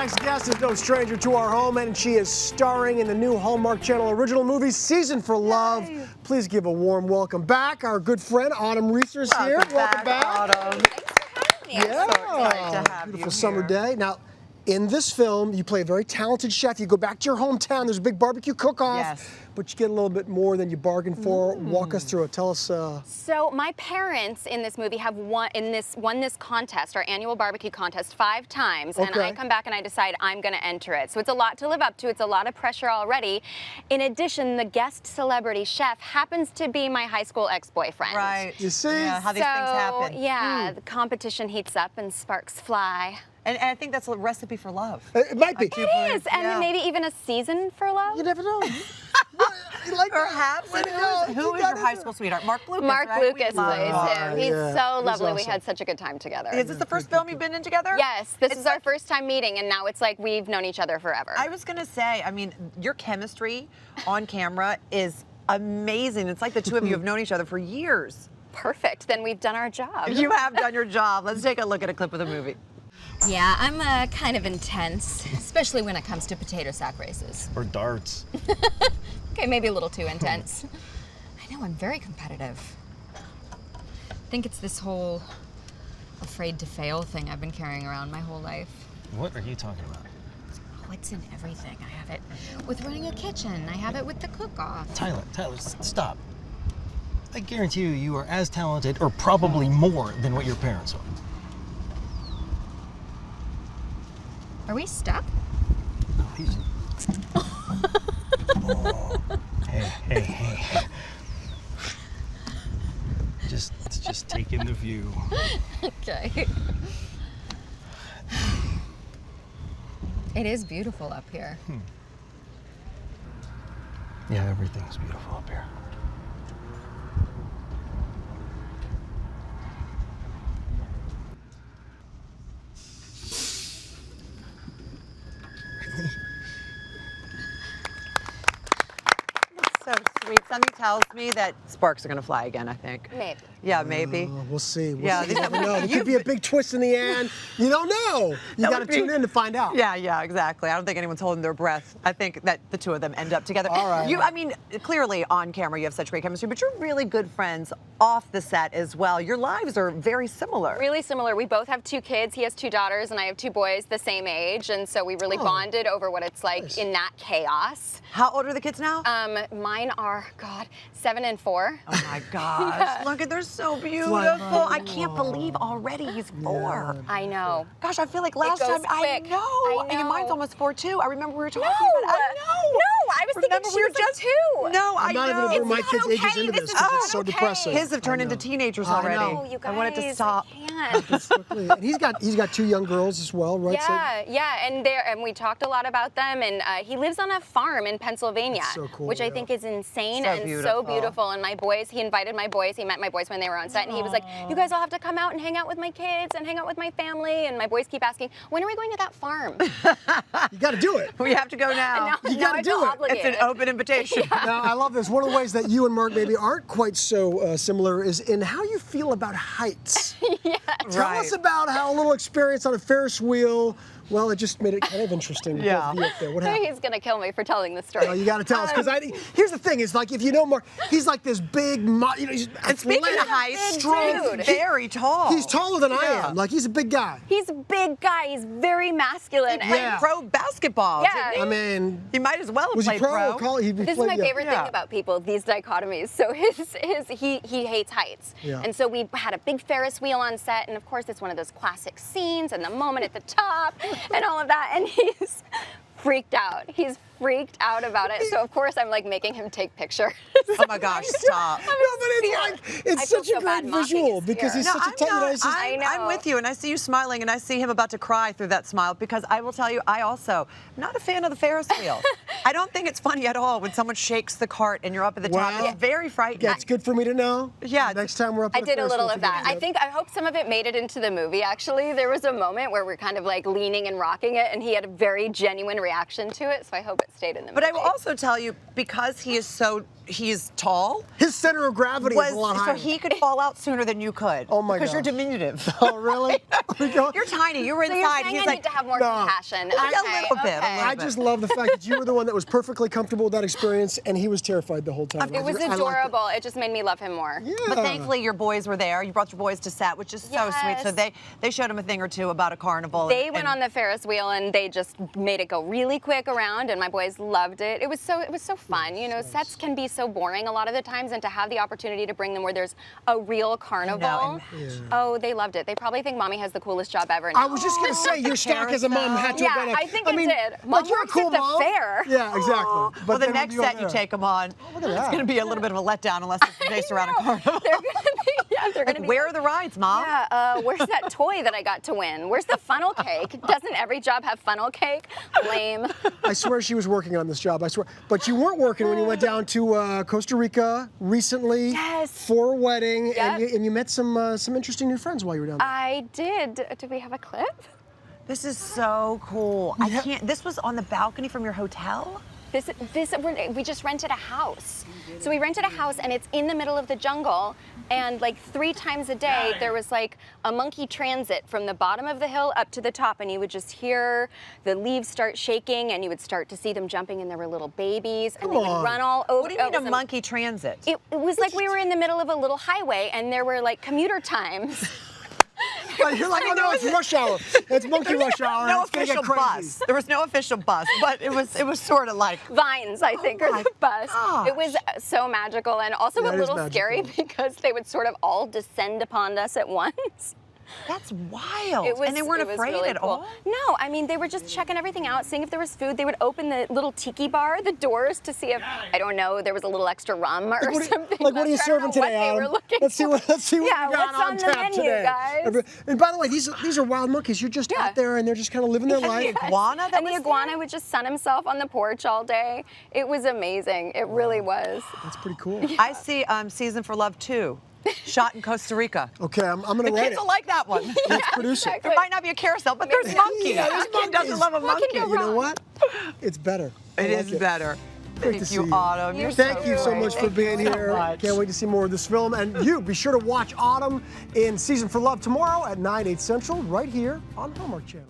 next guest is no stranger to our home, and she is starring in the new Hallmark Channel Original Movie, Season for Love. Yay. Please give a warm welcome back. Our good friend, Autumn Reeser is here. Welcome back. Autumn. Thanks for having me. Yeah. So excited to have Beautiful you summer here. day. Now, in this film, you play a very talented chef. You go back to your hometown. There's a big barbecue cook-off. Yes. But you get a little bit more than you bargained for. Walk us through it. Tell us. So my parents in this movie have won this contest, our annual barbecue contest, 5 times, and I come back and I decide I'm going to enter it. So it's a lot to live up to. It's a lot of pressure already. In addition, the guest celebrity chef happens to be my high school ex-boyfriend. You see? Yeah, how these things happen. Yeah, the competition heats up and sparks fly. And I think that's a recipe for love. It might be. It is, and maybe even a season for love. You never know. Like Perhaps. Who is your high school sweetheart? Mark Lucas, Mark right? Lucas plays him. He's so lovely. awesome. We had such a good time together. Is this the first film you've been in together? Yes, this is our first time meeting, and now it's like we've known each other forever. I was going to say, I mean, your chemistry on camera is amazing. It's like the two of you have known each other for years. Perfect. Then we've done our job. You have done your job. Let's take a look at a clip of the movie. Yeah, I'm kind of intense, especially when it comes to potato sack races. Or darts. Okay, maybe a little too intense. I know, I'm very competitive. I think it's this whole afraid to fail thing I've been carrying around my whole life. What are you talking about? Oh, it's in everything. I have it with running a kitchen. I have it with the cook-off. Tyler, stop. I guarantee you are as talented, or probably more, than what your parents are. Are we stuck? No, he's... Oh. Hey. Just take in the view. Okay. It is beautiful up here. Yeah, everything's beautiful up here. So sweet. Something tells me that sparks are going to fly again, I think. Maybe. Yeah, maybe. We'll see. Yeah, You never know. There could be a big twist in the end. You don't know. You got to tune in to find out. Yeah, exactly. I don't think anyone's holding their breath. I think that the two of them end up together. All right. I mean, clearly on camera you have such great chemistry, but you're really good friends off the set as well. Your lives are very similar. Really similar. We both have 2 kids. He has 2 daughters, and I have 2 boys the same age, and so we really bonded over what it's like in that chaos. How old are the kids now? Mine are, God, 7 and 4. Oh my gosh. Look at, they're so beautiful. I can't believe already he's 4. I know. Gosh, I feel like last goes time, quick. I know. And mine's almost 4 too. I remember we were talking about it. I know. No, I was thinking she was just 2. No, I'm not even going to bring my It's kids' not ages okay. into This this is because not it's so okay. depressing. His have turned into teenagers already. Oh, you guys, I want it to stop. I can't. And he's got 2 young girls as well, right? Yeah, and we talked a lot about them, and he lives on a farm in Pennsylvania, so cool, which I think is insane So and so beautiful. beautiful. And my boys, he invited my boys, he met my boys when they were on set, and he was like, you guys all have to come out and hang out with my kids and hang out with my family, and my boys keep asking, when are we going to that farm? You got to do it. We have to go now. You gotta I feel do it. obligated. It's an open invitation. Now, I love this. One of the ways that you and Mark maybe aren't quite so similar is in how you feel about heights. Tell us about how a little experience on a Ferris wheel, well, it just made it kind of interesting. Yeah. To be up there. What happened? He's gonna kill me for telling the story. You got to tell us, because here's the thing: is like if you know Mark, he's like this big, he's And speaking of athletic, height, strong. he's very tall. He's taller than I am. Like he's a big guy. He's a big guy. He's very masculine. He played pro basketball. Yeah. didn't he? I mean, He might as well have was he played pro or college? This is my favorite thing about people, these dichotomies. So he hates heights. Yeah. And so we had a big Ferris wheel on set, and of course it's one of those classic scenes and the moment at the top and all of that, and he's freaked out. He's freaked out about it. So of course I'm like making him take pictures. Oh my gosh, stop. No, but it's such a great visual because he's such a I know. I'm with you, and I see you smiling, and I see him about to cry through that smile, because I will tell you, I also am not a fan of the Ferris wheel. I don't think it's funny at all when someone shakes the cart and you're up at the top. Wow. It's very frightening. That's good for me to know. Yeah. Next time we're up. I did a little of that. I hope some of it made it into the movie, actually. There was a moment where we're kind of like leaning and rocking it, and he had a very genuine reaction to it, so I hope it stayed in the movie. But I will also tell you, because he's tall. His center of gravity is a lot higher. So he could fall out sooner than you could. Oh my Because you're gosh. diminutive. Oh, really? You're tiny. You were So inside. you're saying He's I like, need to have more no. compassion. A little bit, a okay. little I just love the fact that you were the one that was perfectly comfortable with that experience, and he was terrified the whole time. It was I liked it. adorable. It just made me love him more. Yeah. But thankfully, your boys were there. You brought your boys to set, which is so sweet. So Yes. they showed him a thing or two about a carnival. They went on the Ferris wheel and they just made it go really quick around, and my boys loved it. It was so fun. You know, sets can be so boring a lot of the times, and to have the opportunity to bring them where there's a real carnival. Oh, they loved it. They probably think mommy has the coolest job ever. I was just gonna say your stock as a mom had to have Yeah, gone up. I think it did. Mom Like, you're a works cool at the mom. fair. Yeah, exactly. But Well, the then next you go set you there. take them on, at it's that. going to be a little bit of a letdown unless it's based around a carnival. They're gonna be, they're gonna be. Where are the rides, Mom? Yeah, where's that toy that I got to win? Where's the funnel cake? Doesn't every job have funnel cake? Lame. I swear she was working on this job. I swear. But you weren't working when you went down to Costa Rica recently. Yes. For a wedding, Yep. and you met some interesting new friends while you were down there. I did. Do we have a clip? This is so cool. I can't. This was on the balcony from your hotel? We just rented a house. So we rented a house and it's in the middle of the jungle, and like 3 times a day there was like a monkey transit from the bottom of the hill up to the top, and you would just hear the leaves start shaking and you would start to see them jumping, and there were little babies and they would run all over. What do you mean a monkey transit? It was like we were in the middle of a little highway and there were like commuter times. You're like, oh no, it's rush hour. It's monkey rush hour. No It's gonna get official crazy. bus. There was no official bus, but it was sort of like Vines, I think, are the bus. gosh. It was so magical and also Yeah, a it is little magical. scary because they would sort of all descend upon us at once. that's wild. It was, and they weren't it was afraid really at cool. all. No, I mean, they were just checking everything out, seeing if there was food. They would open the little tiki bar, the doors, to see if, I don't know, there was a little extra rum or something. Like, what are you left. I don't serving know today, what they Autumn? were looking Let's see what Yeah, we got what's on the tap menu, today. guys? And by the way, these are wild monkeys. You're just out there and they're just kind of living their life. Iguana that And the was iguana would just sun himself on the porch all day. It was amazing. It really was. That's pretty cool. I see Season for Love 2, shot in Costa Rica. Okay, I'm gonna The write kids it. will like that one. Let's produce it. There might not be a carousel, but there's monkeys. Yeah, there's Who doesn't monkeys. love a monkey? can go You know what? It's better. I It like is better. Great to Thank see you, you. Autumn. You're Thank you so great. much for Thank being you so here. much. Can't wait to see more of this film. And you, be sure to watch Autumn in Season for Love tomorrow at 9, 8 Central, right here on Hallmark Channel.